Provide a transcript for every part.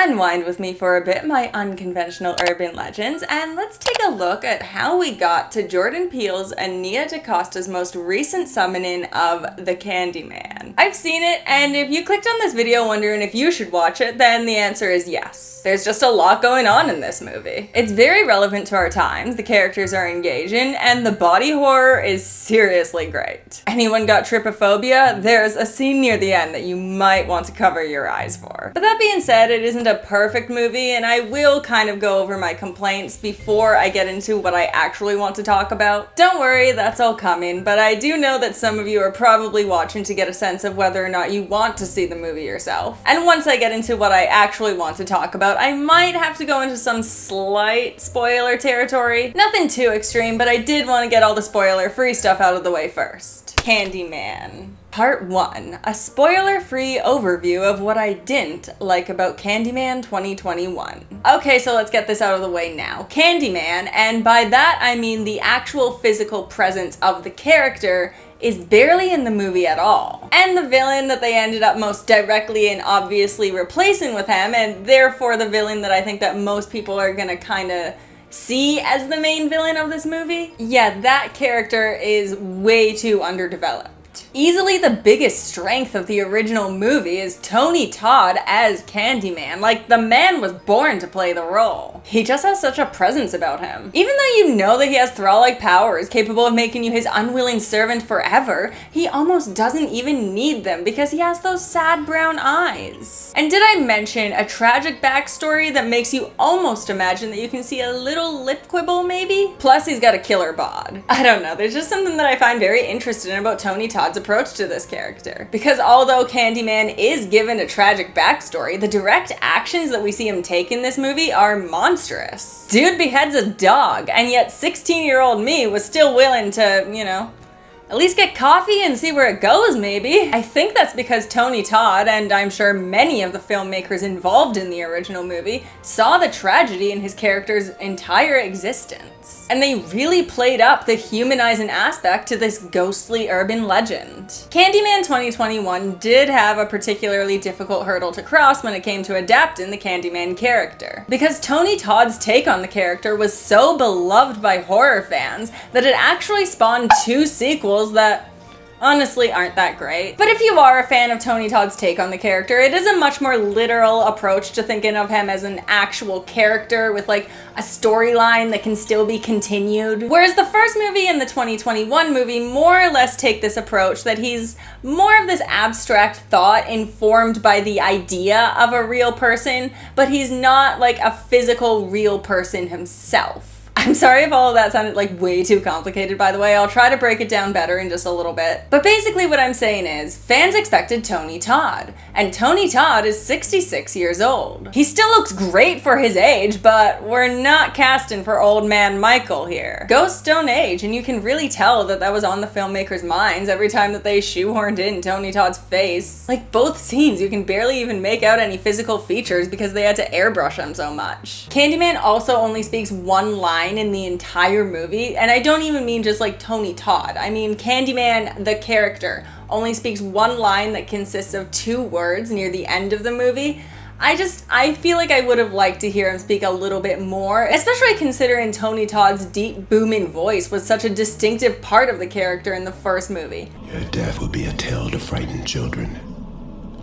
Unwind with me for a bit, my unconventional urban legends, and let's take a look at how we got to Jordan Peele's and Nia DaCosta's most recent summoning of the Candyman. I've seen it, and if you clicked on this video wondering if you should watch it, then the answer is yes. There's just a lot going on in this movie. It's very relevant to our times, the characters are engaging, and the body horror is seriously great. Anyone got trypophobia? There's a scene near the end that you might want to cover your eyes for. But that being said, it isn't a perfect movie, and I will kind of go over my complaints before I get into what I actually want to talk about. Don't worry, that's all coming, but I do know that some of you are probably watching to get a sense of whether or not you want to see the movie yourself. And once I get into what I actually want to talk about, I might have to go into some slight spoiler territory. Nothing too extreme, but I did want to get all the spoiler-free stuff out of the way first. Candyman. Part 1, a spoiler-free overview of what I didn't like about Candyman 2021. Okay, so let's get this out of the way now. Candyman, and by that I mean the actual physical presence of the character, is barely in the movie at all. And the villain that they ended up most directly and obviously replacing with him, and therefore the villain that I think that most people are gonna kinda see as the main villain of this movie, yeah, that character is way too underdeveloped. Easily the biggest strength of the original movie is Tony Todd as Candyman. Like, the man was born to play the role. He just has such a presence about him. Even though you know that he has thrall-like powers capable of making you his unwilling servant forever, he almost doesn't even need them because he has those sad brown eyes. And did I mention a tragic backstory that makes you almost imagine that you can see a little lip quibble maybe? Plus he's got a killer bod. I don't know, there's just something that I find very interesting about Tony Todd's approach to this character. Because although Candyman is given a tragic backstory, the direct actions that we see him take in this movie are monstrous. Dude beheads a dog, and yet 16-year-old me was still willing to, you know, at least get coffee and see where it goes, maybe. I think that's because Tony Todd, and I'm sure many of the filmmakers involved in the original movie, saw the tragedy in his character's entire existence. And they really played up the humanizing aspect to this ghostly urban legend. Candyman 2021 did have a particularly difficult hurdle to cross when it came to adapting the Candyman character. Because Tony Todd's take on the character was so beloved by horror fans that it actually spawned 2 sequels that honestly aren't that great. But if you are a fan of Tony Todd's take on the character, it is a much more literal approach to thinking of him as an actual character with like a storyline that can still be continued. Whereas the first movie and the 2021 movie more or less take this approach that he's more of this abstract thought informed by the idea of a real person, but he's not like a physical real person himself. I'm sorry if all of that sounded like way too complicated, by the way. I'll try to break it down better in just a little bit. But basically what I'm saying is, fans expected Tony Todd, and Tony Todd is 66 years old. He still looks great for his age, but we're not casting for old man Michael here. Ghosts don't age, and you can really tell that that was on the filmmakers' minds every time that they shoehorned in Tony Todd's face. Like, both scenes, you can barely even make out any physical features because they had to airbrush him so much. Candyman also only speaks one line in the entire movie, and I don't even mean just like Tony Todd. I mean Candyman, the character, only speaks one line that consists of 2 words near the end of the movie. I feel like I would have liked to hear him speak a little bit more, especially considering Tony Todd's deep, booming voice was such a distinctive part of the character in the first movie. Your death will be a tale to frighten children,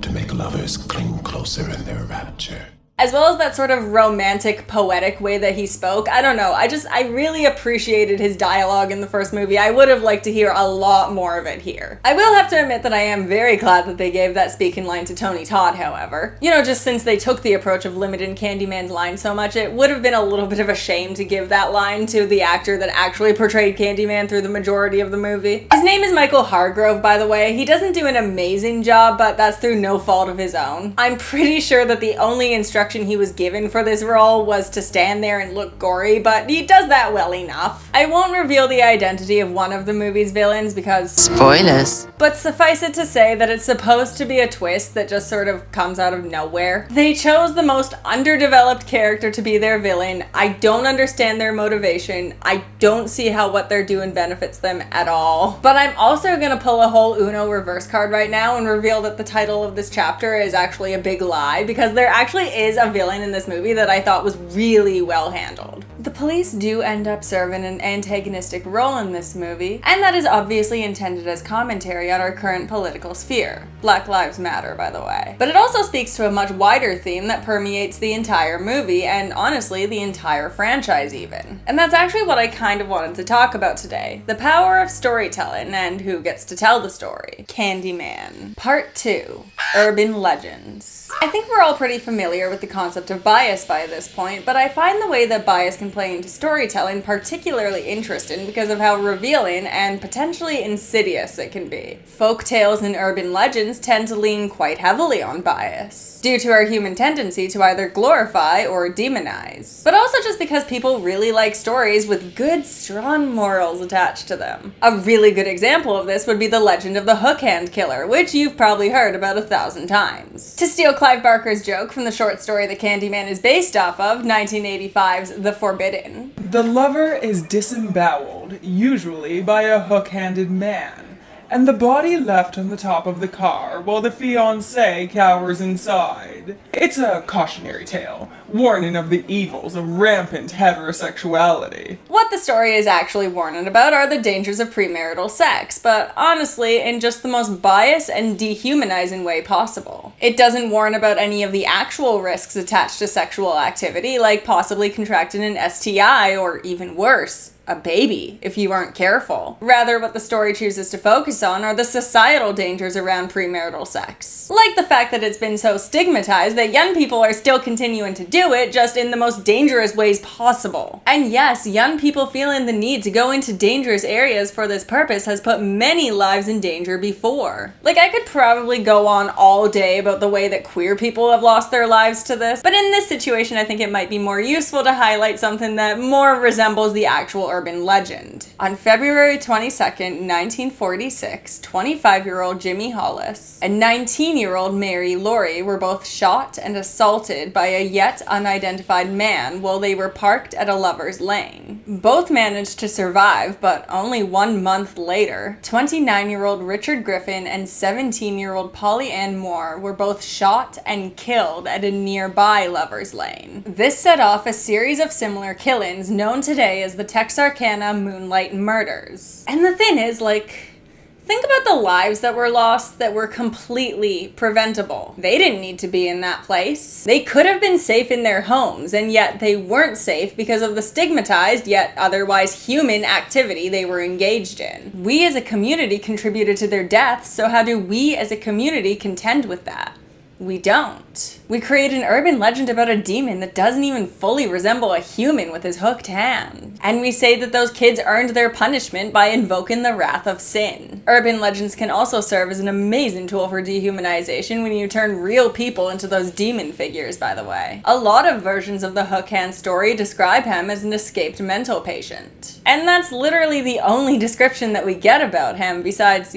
to make lovers cling closer in their rapture. As well as that sort of romantic, poetic way that he spoke. I don't know, I really appreciated his dialogue in the first movie. I would have liked to hear a lot more of it here. I will have to admit that I am very glad that they gave that speaking line to Tony Todd, however. You know, just since they took the approach of limiting Candyman's line so much, it would have been a little bit of a shame to give that line to the actor that actually portrayed Candyman through the majority of the movie. His name is Michael Hargrove, by the way. He doesn't do an amazing job, but that's through no fault of his own. I'm pretty sure that the only instruction he was given for this role was to stand there and look gory, but he does that well enough. I won't reveal the identity of one of the movie's villains because spoilers. But suffice it to say that it's supposed to be a twist that just sort of comes out of nowhere. They chose the most underdeveloped character to be their villain. I don't understand their motivation. I don't see how what they're doing benefits them at all. But I'm also gonna pull a whole Uno reverse card right now and reveal that the title of this chapter is actually a big lie, because there actually is a villain in this movie that I thought was really well handled. The police do end up serving an antagonistic role in this movie, and that is obviously intended as commentary on our current political sphere. Black Lives Matter, by the way. But it also speaks to a much wider theme that permeates the entire movie, and honestly, the entire franchise even. And that's actually what I kind of wanted to talk about today. The power of storytelling, and who gets to tell the story. Candyman. Part 2. Urban Legends. I think we're all pretty familiar with the concept of bias by this point, but I find the way that bias can play into storytelling particularly interesting because of how revealing and potentially insidious it can be. Folk tales and urban legends tend to lean quite heavily on bias, due to our human tendency to either glorify or demonize, but also just because people really like stories with good, strong morals attached to them. A really good example of this would be the legend of the Hook Hand Killer, which you've probably heard about 1,000 times. To steal Clive Barker's joke from the short story that Candyman is based off of, 1985's The Forbidden. The lover is disemboweled, usually by a hook-handed man, and the body left on the top of the car while the fiancé cowers inside. It's a cautionary tale, warning of the evils of rampant heterosexuality. What the story is actually warning about are the dangers of premarital sex, but honestly, in just the most biased and dehumanizing way possible. It doesn't warn about any of the actual risks attached to sexual activity, like possibly contracting an STI or even worse, a baby, if you aren't careful. Rather, what the story chooses to focus on are the societal dangers around premarital sex. Like the fact that it's been so stigmatized that young people are still continuing to do it, just in the most dangerous ways possible. And yes, young people feeling the need to go into dangerous areas for this purpose has put many lives in danger before. Like, I could probably go on all day about the way that queer people have lost their lives to this, but in this situation I think it might be more useful to highlight something that more resembles the actual urban legend. On February 22nd, 1946, 25-year-old Jimmy Hollis and 19-year-old Mary Laurie were both shot and assaulted by a yet unidentified man while they were parked at a lover's lane. Both managed to survive, but only 1 month later, 29-year-old Richard Griffin and 17-year-old Polly Ann Moore were both shot and killed at a nearby lover's lane. This set off a series of similar killings known today as the Texarkana Moonlight Murders. And the thing is, think about the lives that were lost that were completely preventable. They didn't need to be in that place. They could have been safe in their homes, and yet they weren't safe because of the stigmatized yet otherwise human activity they were engaged in. We as a community contributed to their deaths, so how do we as a community contend with that? We don't. We create an urban legend about a demon that doesn't even fully resemble a human with his hooked hand. And we say that those kids earned their punishment by invoking the wrath of sin. Urban legends can also serve as an amazing tool for dehumanization when you turn real people into those demon figures, by the way. A lot of versions of the Hook Hand story describe him as an escaped mental patient. And that's literally the only description that we get about him besides,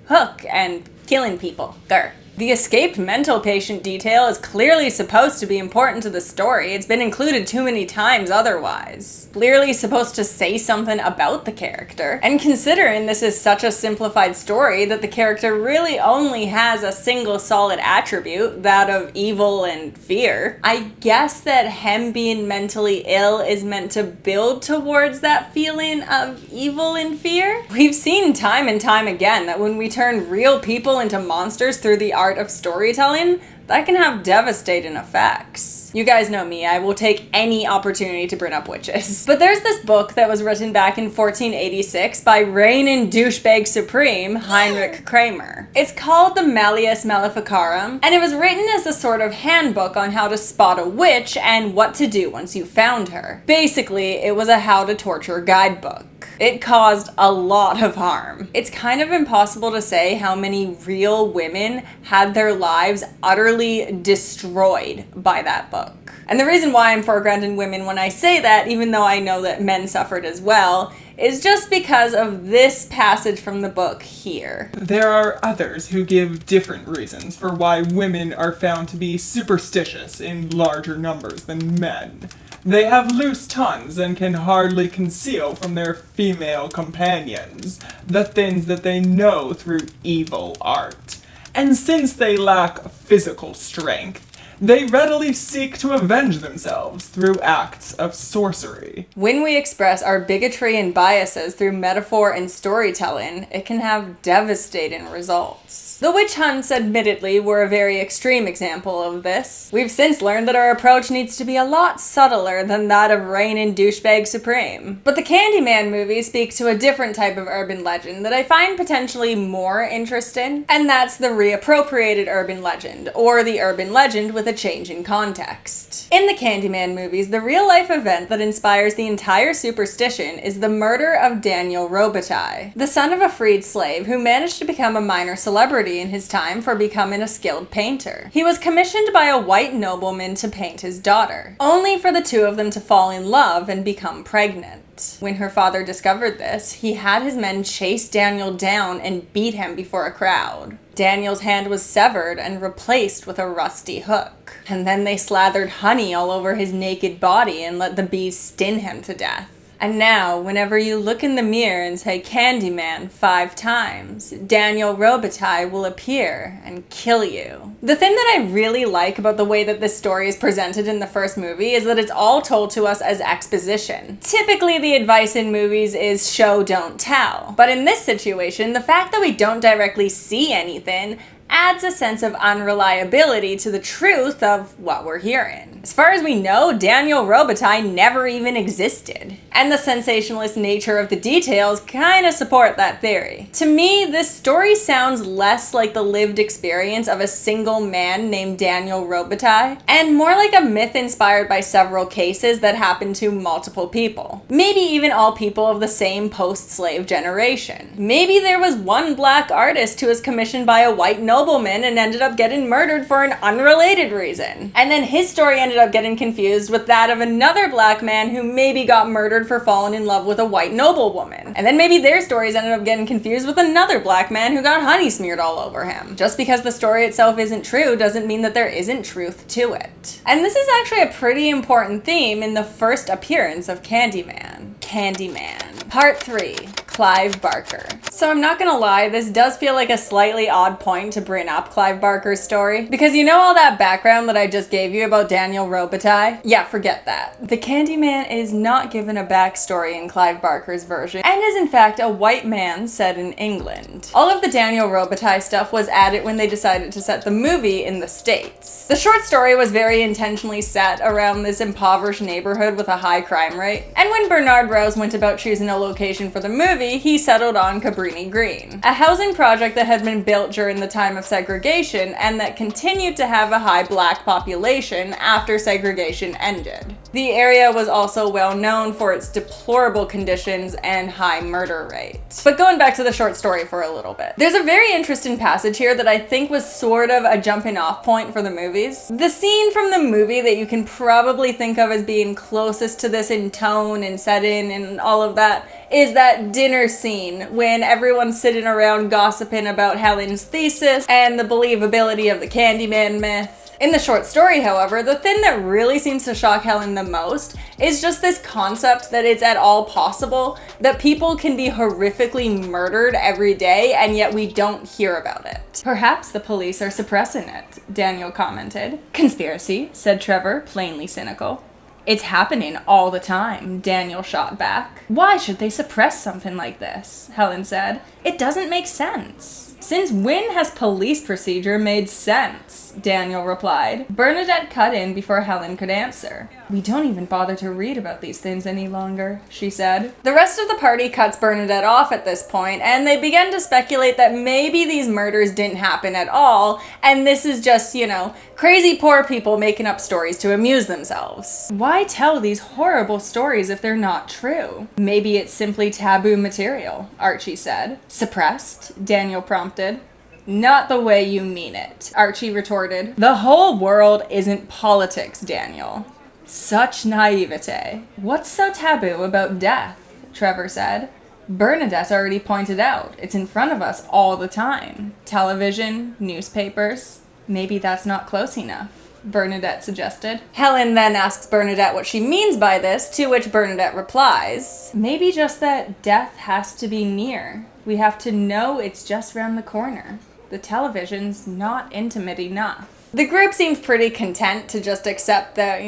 hook and killing people. Grr. The escaped mental patient detail is clearly supposed to be important to the story. It's been included too many times otherwise. Clearly supposed to say something about the character. And considering this is such a simplified story that the character really only has a single solid attribute, that of evil and fear, I guess that him being mentally ill is meant to build towards that feeling of evil and fear. We've seen time and time again that when we turn real people into monsters through the art of storytelling, that can have devastating effects. You guys know me, I will take any opportunity to bring up witches. But there's this book that was written back in 1486 by reigning douchebag supreme Heinrich Kramer. It's called the Malleus Maleficarum, and it was written as a sort of handbook on how to spot a witch and what to do once you found her. Basically, it was a how to torture guidebook. It caused a lot of harm. It's kind of impossible to say how many real women had their lives utterly destroyed by that book. And the reason why I'm foregrounding women when I say that, even though I know that men suffered as well, is just because of this passage from the book here. There are others who give different reasons for why women are found to be superstitious in larger numbers than men. They have loose tongues and can hardly conceal from their female companions the things that they know through evil art. And since they lack physical strength, They readily seek to avenge themselves through acts of sorcery. When we express our bigotry and biases through metaphor and storytelling, it can have devastating results. The witch hunts, admittedly, were a very extreme example of this. We've since learned that our approach needs to be a lot subtler than that of reigning douchebag supreme. But the Candyman movies speak to a different type of urban legend that I find potentially more interesting, and that's the reappropriated urban legend, or the urban legend with a change in context. In the Candyman movies, the real-life event that inspires the entire superstition is the murder of Daniel Robitaille, the son of a freed slave who managed to become a minor celebrity in his time for becoming a skilled painter. He was commissioned by a white nobleman to paint his daughter, only for the two of them to fall in love and become pregnant. When her father discovered this, he had his men chase Daniel down and beat him before a crowd. Daniel's hand was severed and replaced with a rusty hook. And then they slathered honey all over his naked body and let the bees sting him to death. And now, whenever you look in the mirror and say Candyman 5 times, Daniel Robitaille will appear and kill you. The thing that I really like about the way that this story is presented in the first movie is that it's all told to us as exposition. Typically, the advice in movies is show, don't tell. But in this situation, the fact that we don't directly see anything adds a sense of unreliability to the truth of what we're hearing. As far as we know, Daniel Robitaille never even existed. And the sensationalist nature of the details kind of support that theory. To me, this story sounds less like the lived experience of a single man named Daniel Robitaille, and more like a myth inspired by several cases that happened to multiple people. Maybe even all people of the same post-slave generation. Maybe there was one black artist who was commissioned by a white nobleman and ended up getting murdered for an unrelated reason. And then his story ended up getting confused with that of another black man who maybe got murdered for falling in love with a white noblewoman. And then maybe their stories ended up getting confused with another black man who got honey smeared all over him. Just because the story itself isn't true doesn't mean that there isn't truth to it. And this is actually a pretty important theme in the first appearance of Candyman. Candyman. Part 3. Clive Barker. So I'm not gonna lie, this does feel like a slightly odd point to bring up Clive Barker's story, because you know all that background that I just gave you about Daniel Robitaille? Yeah, forget that. The Candyman is not given a backstory in Clive Barker's version, and is in fact a white man set in England. All of the Daniel Robitaille stuff was added when they decided to set the movie in the States. The short story was very intentionally set around this impoverished neighborhood with a high crime rate, and when Bernard Rose went about choosing a location for the movie, he settled on Cabrini Green, a housing project that had been built during the time of segregation and that continued to have a high black population after segregation ended. The area was also well known for its deplorable conditions and high murder rate. But going back to the short story for a little bit, there's a very interesting passage here that I think was sort of a jumping off point for the movies. The scene from the movie that you can probably think of as being closest to this in tone and setting and all of that is that dinner scene when everyone's sitting around gossiping about Helen's thesis and the believability of the Candyman myth. In the short story, however, the thing that really seems to shock Helen the most is just this concept that it's at all possible that people can be horrifically murdered every day and yet we don't hear about it. Perhaps the police are suppressing it, Daniel commented. Conspiracy, said Trevor, plainly cynical. It's happening all the time, Daniel shot back. Why should they suppress something like this? Helen said. It doesn't make sense. Since when has police procedure made sense? Daniel replied. Bernadette cut in before Helen could answer. We don't even bother to read about these things any longer, she said. The rest of the party cuts Bernadette off at this point, and they begin to speculate that maybe these murders didn't happen at all, and this is just, crazy poor people making up stories to amuse themselves. Why tell these horrible stories if they're not true? Maybe it's simply taboo material, Archie said. Suppressed? Daniel prompted. Not the way you mean it, Archie retorted. The whole world isn't politics, Daniel. Such naivete. What's so taboo about death? Trevor said. Bernadette already pointed out. It's in front of us all the time. Television, newspapers. Maybe that's not close enough, Bernadette suggested. Helen then asks Bernadette what she means by this, to which Bernadette replies, maybe just that death has to be near. We have to know it's just round the corner. The television's not intimate enough. The group seems pretty content to just accept that,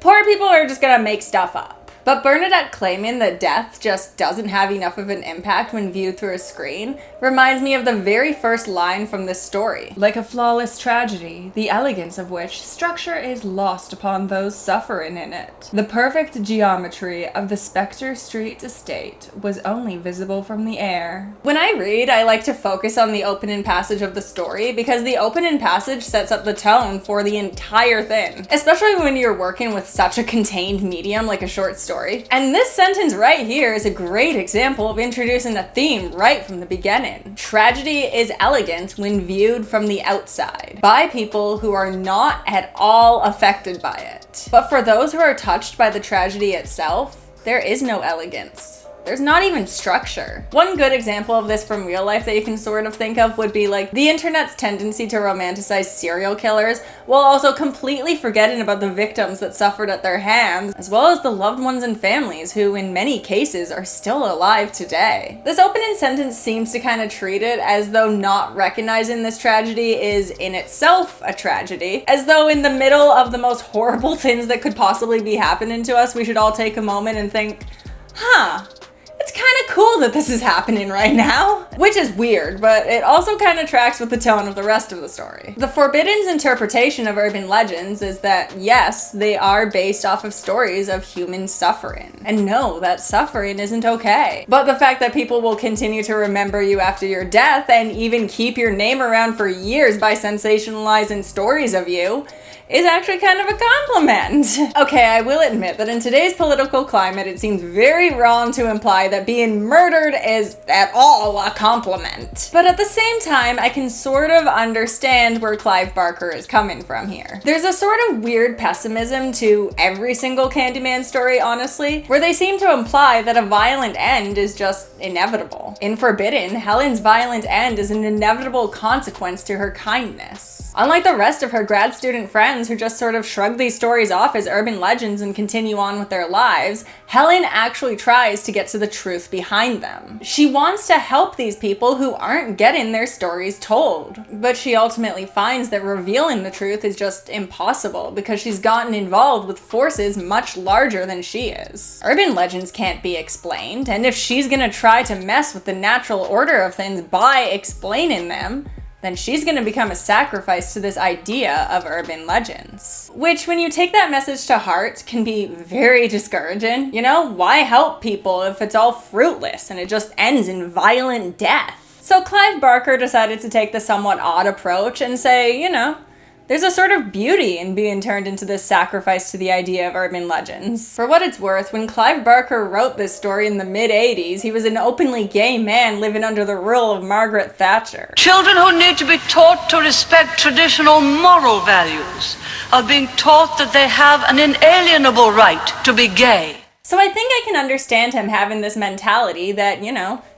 poor people are just gonna make stuff up. But Bernadette claiming that death just doesn't have enough of an impact when viewed through a screen reminds me of the very first line from this story. Like a flawless tragedy, the elegance of which structure is lost upon those suffering in it. The perfect geometry of the Spectre Street estate was only visible from the air. When I read, I like to focus on the opening passage of the story because the opening passage sets up the tone for the entire thing, especially when you're working with such a contained medium like a short story. And this sentence right here is a great example of introducing a theme right from the beginning. Tragedy is elegant when viewed from the outside, by people who are not at all affected by it. But for those who are touched by the tragedy itself, there is no elegance. There's not even structure. One good example of this from real life that you can sort of think of would be like the internet's tendency to romanticize serial killers while also completely forgetting about the victims that suffered at their hands, as well as the loved ones and families who in many cases are still alive today. This opening sentence seems to kind of treat it as though not recognizing this tragedy is in itself a tragedy, as though in the middle of the most horrible things that could possibly be happening to us, we should all take a moment and think, it's kind of cool that this is happening right now. Which is weird, but it also kind of tracks with the tone of the rest of the story. The Forbidden's interpretation of urban legends is that, yes, they are based off of stories of human suffering. And no, that suffering isn't okay. But the fact that people will continue to remember you after your death and even keep your name around for years by sensationalizing stories of you is actually kind of a compliment. Okay, I will admit that in today's political climate, it seems very wrong to imply that being murdered is at all a compliment. But at the same time, I can sort of understand where Clive Barker is coming from here. There's a sort of weird pessimism to every single Candyman story, honestly, where they seem to imply that a violent end is just inevitable. In Forbidden, Helen's violent end is an inevitable consequence to her kindness. Unlike the rest of her grad student friends who just sort of shrug these stories off as urban legends and continue on with their lives, Helen actually tries to get to the truth behind them. She wants to help these people who aren't getting their stories told, but she ultimately finds that revealing the truth is just impossible because she's gotten involved with forces much larger than she is. Urban legends can't be explained, and if she's gonna try to mess with the natural order of things by explaining them, then she's gonna become a sacrifice to this idea of urban legends. Which, when you take that message to heart, can be very discouraging. Why help people if it's all fruitless and it just ends in violent death? So Clive Barker decided to take the somewhat odd approach and say, there's a sort of beauty in being turned into this sacrifice to the idea of urban legends. For what it's worth, when Clive Barker wrote this story in the mid-80s, he was an openly gay man living under the rule of Margaret Thatcher. Children who need to be taught to respect traditional moral values are being taught that they have an inalienable right to be gay. So I think I can understand him having this mentality that,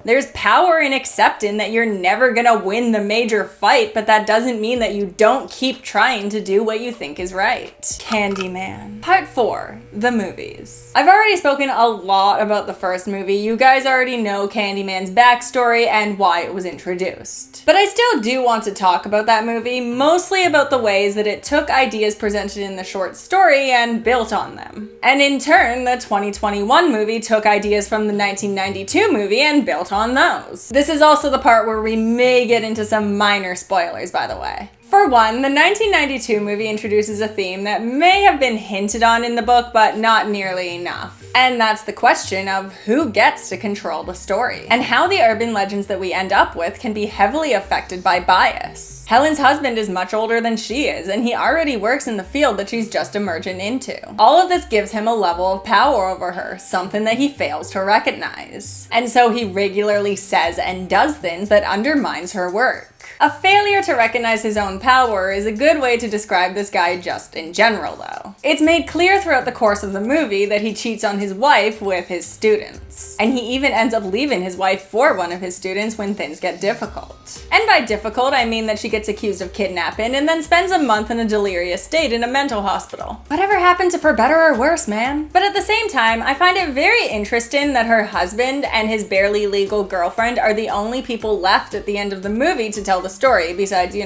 there's power in accepting that you're never gonna win the major fight, but that doesn't mean that you don't keep trying to do what you think is right. Candyman. Part 4, the movies. I've already spoken a lot about the first movie. You guys already know Candyman's backstory and why it was introduced. But I still do want to talk about that movie, mostly about the ways that it took ideas presented in the short story and built on them. And in turn, the 2021 movie took ideas from the 1992 movie and built on those. This is also the part where we may get into some minor spoilers, by the way. For one, the 1992 movie introduces a theme that may have been hinted on in the book, but not nearly enough. And that's the question of who gets to control the story, and how the urban legends that we end up with can be heavily affected by bias. Helen's husband is much older than she is, and he already works in the field that she's just emerging into. All of this gives him a level of power over her, something that he fails to recognize. And so he regularly says and does things that undermines her work. A failure to recognize his own power is a good way to describe this guy just in general, though. It's made clear throughout the course of the movie that he cheats on his wife with his students. And he even ends up leaving his wife for one of his students when things get difficult. And by difficult, I mean that she gets accused of kidnapping and then spends a month in a delirious state in a mental hospital. Whatever happened to for better or worse, man? But at the same time, I find it very interesting that her husband and his barely legal girlfriend are the only people left at the end of the movie to tell the story, besides,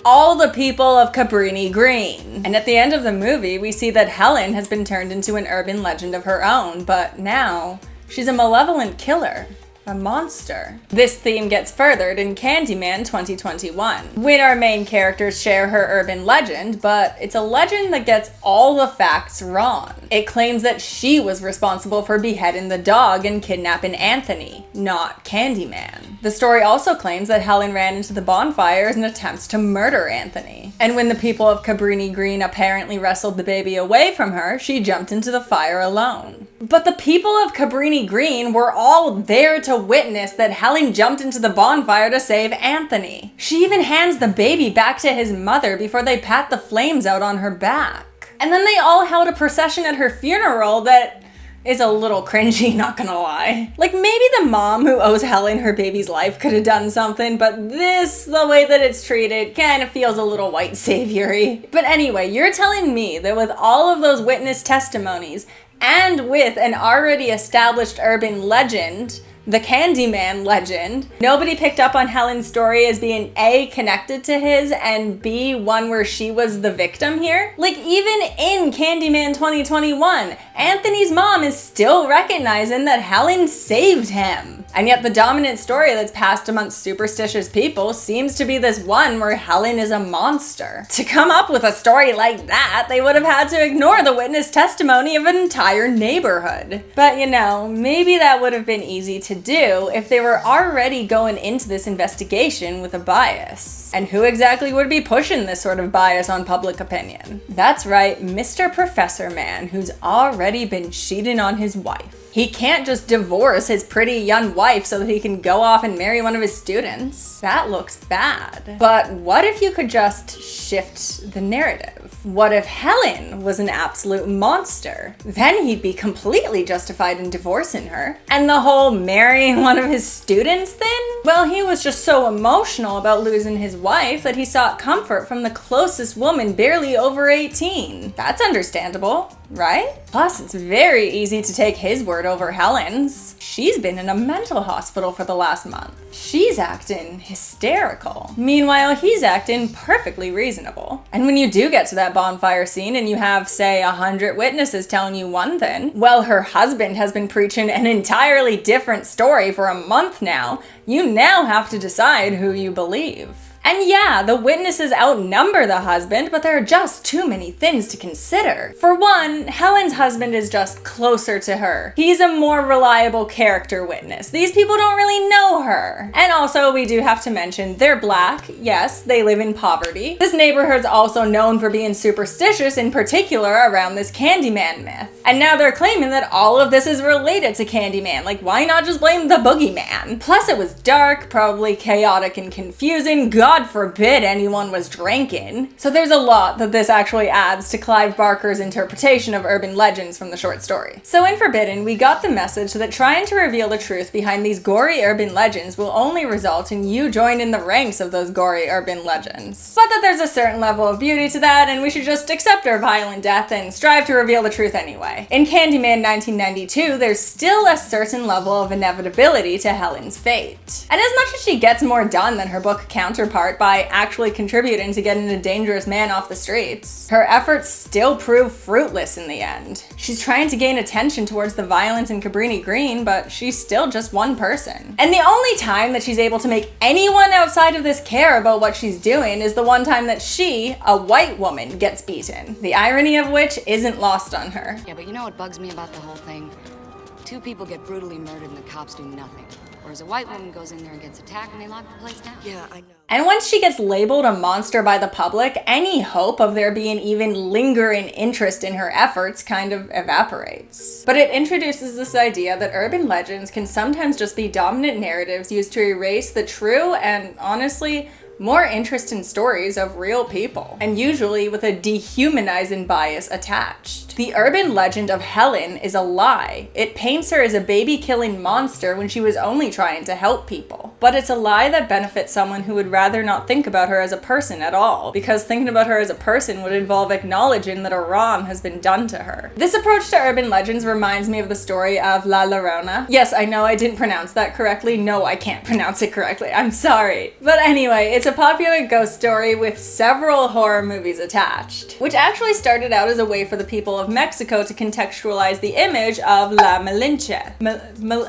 all the people of Cabrini Green. And at the end of the movie, we see that Helen has been turned into an urban legend of her own, but now she's a malevolent killer. A monster. This theme gets furthered in Candyman 2021, when our main characters share her urban legend, but it's a legend that gets all the facts wrong. It claims that she was responsible for beheading the dog and kidnapping Anthony, not Candyman. The story also claims that Helen ran into the bonfires in attempts to murder Anthony. And when the people of Cabrini Green apparently wrestled the baby away from her, she jumped into the fire alone. But the people of Cabrini Green were all there to witness that Helen jumped into the bonfire to save Anthony. She even hands the baby back to his mother before they pat the flames out on her back. And then they all held a procession at her funeral that is a little cringy, not gonna lie. Like, maybe the mom who owes Helen her baby's life could have done something, but this, the way that it's treated, kind of feels a little white saviory. But anyway, you're telling me that with all of those witness testimonies, and with an already established urban legend, the Candyman legend, nobody picked up on Helen's story as being A, connected to his, and B, one where she was the victim here? Like, even in Candyman 2021, Anthony's mom is still recognizing that Helen saved him. And yet the dominant story that's passed amongst superstitious people seems to be this one where Helen is a monster. To come up with a story like that, they would have had to ignore the witness testimony of an entire neighborhood. But you know, maybe that would have been easy to do if they were already going into this investigation with a bias. And who exactly would be pushing this sort of bias on public opinion? That's right, Mr. Professor Man, who's already been cheating on his wife. He can't just divorce his pretty young wife so that he can go off and marry one of his students. That looks bad. But what if you could just shift the narrative? What if Helen was an absolute monster? Then he'd be completely justified in divorcing her. And the whole marrying one of his students thing? Well, he was just so emotional about losing his wife that he sought comfort from the closest woman barely over 18. That's understandable, right? Plus, it's very easy to take his word over Helen's. She's been in a mental hospital for the last month. She's acting hysterical. Meanwhile, he's acting perfectly reasonable. And when you do get to that bonfire scene and you have, say, 100 witnesses telling you one thing, well, her husband has been preaching an entirely different story for a month now, you now have to decide who you believe. And yeah, the witnesses outnumber the husband, but there are just too many things to consider. For one, Helen's husband is just closer to her. He's a more reliable character witness. These people don't really know her. And also, we do have to mention, they're black. Yes, they live in poverty. This neighborhood's also known for being superstitious, in particular around this Candyman myth. And now they're claiming that all of this is related to Candyman. Like, why not just blame the boogeyman? Plus, it was dark, probably chaotic and confusing. God forbid anyone was drinking. So there's a lot that this actually adds to Clive Barker's interpretation of urban legends from the short story. So in Forbidden, we got the message that trying to reveal the truth behind these gory urban legends will only result in you joining the ranks of those gory urban legends. But that there's a certain level of beauty to that, and we should just accept our violent death and strive to reveal the truth anyway. In Candyman 1992, there's still a certain level of inevitability to Helen's fate. And as much as she gets more done than her book counterpart by actually contributing to getting a dangerous man off the streets, her efforts still prove fruitless in the end. She's trying to gain attention towards the violence in Cabrini Green, but she's still just one person. And the only time that she's able to make anyone outside of this care about what she's doing is the one time that she, a white woman, gets beaten. The irony of which isn't lost on her. Yeah, but you know what bugs me about the whole thing? Two people get brutally murdered and the cops do nothing. Whereas a white woman goes in there and gets attacked and they lock the place down. Yeah, I know. And once she gets labeled a monster by the public, any hope of there being even lingering interest in her efforts kind of evaporates. But it introduces this idea that urban legends can sometimes just be dominant narratives used to erase the true and, honestly, more interesting stories of real people, and usually with a dehumanizing bias attached. The urban legend of Helen is a lie. It paints her as a baby-killing monster when she was only trying to help people. But it's a lie that benefits someone who would rather not think about her as a person at all, because thinking about her as a person would involve acknowledging that a wrong has been done to her. This approach to urban legends reminds me of the story of La Llorona. Yes, I know I didn't pronounce that correctly. No, I can't pronounce it correctly. I'm sorry. But anyway, it's It's a popular ghost story with several horror movies attached, which actually started out as a way for the people of Mexico to contextualize the image of La Malinche.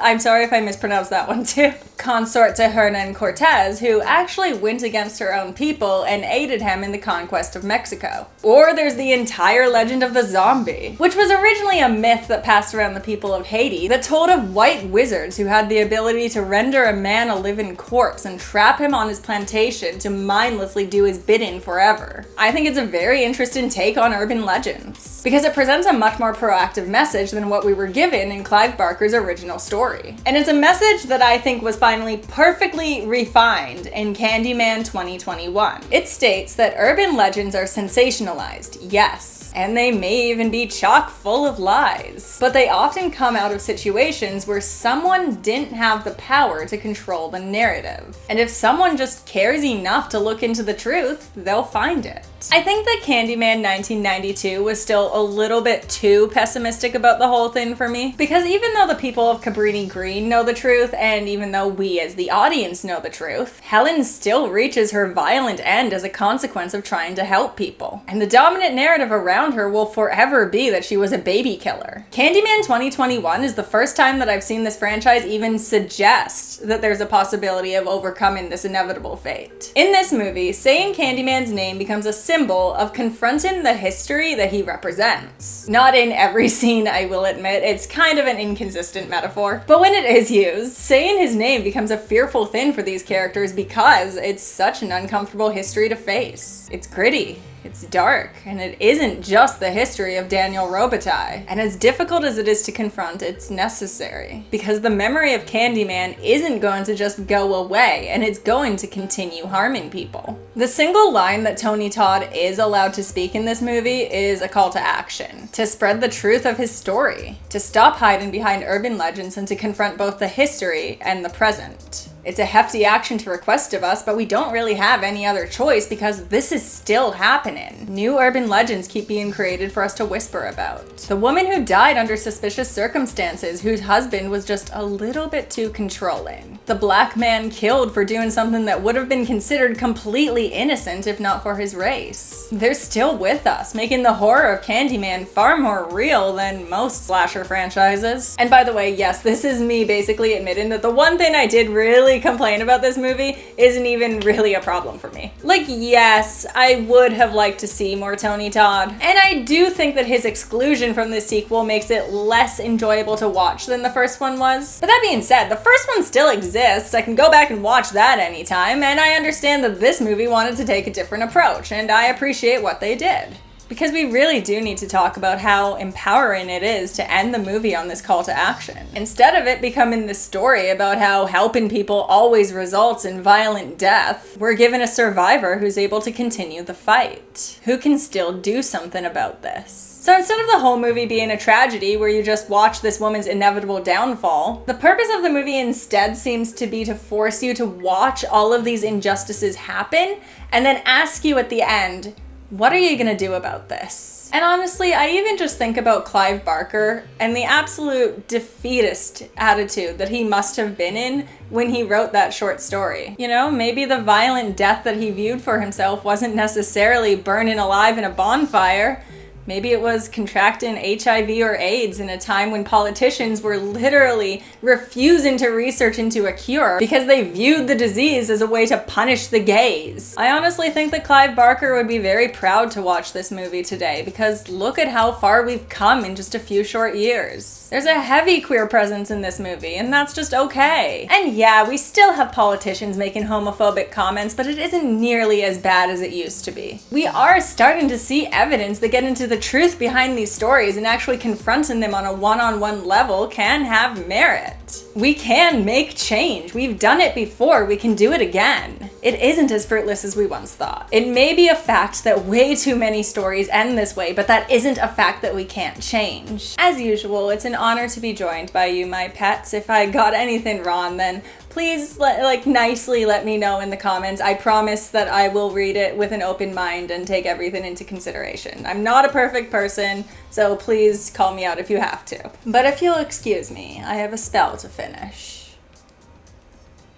I'm sorry if I mispronounced that one too. Consort to Hernan Cortez, who actually went against her own people and aided him in the conquest of Mexico. Or there's the entire legend of the zombie, which was originally a myth that passed around the people of Haiti that told of white wizards who had the ability to render a man a living corpse and trap him on his plantation to mindlessly do his bidding forever. I think it's a very interesting take on urban legends, because it presents a much more proactive message than what we were given in Clive Barker's original story. And it's a message that I think was finally perfectly refined in Candyman 2021. It states that urban legends are sensationalized, yes, and they may even be chock full of lies, but they often come out of situations where someone didn't have the power to control the narrative. And if someone just cares enough to look into the truth, they'll find it. I think that Candyman 1992 was still a little bit too pessimistic about the whole thing for me, because even though the people of Cabrini Green know the truth, and even though we as the audience know the truth, Helen still reaches her violent end as a consequence of trying to help people. And the dominant narrative around her will forever be that she was a baby killer. Candyman 2021 is the first time that I've seen this franchise even suggest that there's a possibility of overcoming this inevitable fate. In this movie, saying Candyman's name becomes a symbol of confronting the history that he represents. Not in every scene, I will admit, it's kind of an inconsistent metaphor, but when it is used, saying his name becomes a fearful thing for these characters because it's such an uncomfortable history to face. It's gritty. It's dark, and it isn't just the history of Daniel Robitaille. And as difficult as it is to confront, it's necessary, because the memory of Candyman isn't going to just go away, and it's going to continue harming people. The single line that Tony Todd is allowed to speak in this movie is a call to action, to spread the truth of his story, to stop hiding behind urban legends and to confront both the history and the present. It's a hefty action to request of us, but we don't really have any other choice because this is still happening. New urban legends keep being created for us to whisper about. The woman who died under suspicious circumstances, whose husband was just a little bit too controlling. The black man killed for doing something that would have been considered completely innocent if not for his race. They're still with us, making the horror of Candyman far more real than most slasher franchises. And by the way, yes, this is me basically admitting that the one thing I did really complain about this movie isn't even really a problem for me. Like, yes, I would have liked to see more Tony Todd, and I do think that his exclusion from this sequel makes it less enjoyable to watch than the first one was. But that being said, the first one still exists. I can go back and watch that anytime, and I understand that this movie wanted to take a different approach, and I appreciate what they did. Because we really do need to talk about how empowering it is to end the movie on this call to action. Instead of it becoming this story about how helping people always results in violent death, we're given a survivor who's able to continue the fight, who can still do something about this. So instead of the whole movie being a tragedy where you just watch this woman's inevitable downfall, the purpose of the movie instead seems to be to force you to watch all of these injustices happen and then ask you at the end, what are you gonna do about this? And honestly, I even just think about Clive Barker and the absolute defeatist attitude that he must have been in when he wrote that short story. You know, maybe the violent death that he viewed for himself wasn't necessarily burning alive in a bonfire. Maybe it was contracting HIV or AIDS in a time when politicians were literally refusing to research into a cure because they viewed the disease as a way to punish the gays. I honestly think that Clive Barker would be very proud to watch this movie today, because look at how far we've come in just a few short years. There's a heavy queer presence in this movie, and that's just okay. And yeah, we still have politicians making homophobic comments, but it isn't nearly as bad as it used to be. We are starting to see evidence that get into the truth behind these stories, and actually confronting them on a one-on-one level can have merit. We can make change. We've done it before. We can do it again. It isn't as fruitless as we once thought. It may be a fact that way too many stories end this way, but that isn't a fact that we can't change. As usual, it's an honor to be joined by you, my pets. If I got anything wrong, then please nicely let me know in the comments. I promise that I will read it with an open mind and take everything into consideration. I'm not a perfect person, so please call me out if you have to. But if you'll excuse me, I have a spell to finish.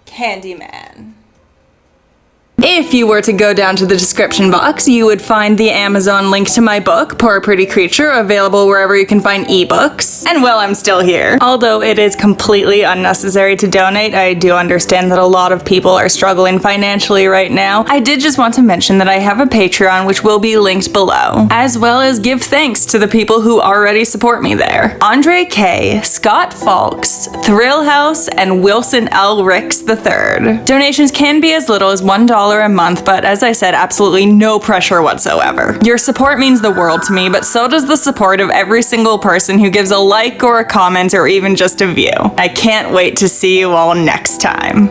Candyman. If you were to go down to the description box, you would find the Amazon link to my book, Poor Pretty Creature, available wherever you can find ebooks. And well, I'm still here. Although it is completely unnecessary to donate, I do understand that a lot of people are struggling financially right now. I did just want to mention that I have a Patreon, which will be linked below, as well as give thanks to the people who already support me there. Andre K, Scott Falks, Thrill House, and Wilson L. Ricks III. Donations can be as little as $1 a month, but as I said, absolutely no pressure whatsoever. Your support means the world to me, but so does the support of every single person who gives a like or a comment or even just a view. I can't wait to see you all next time.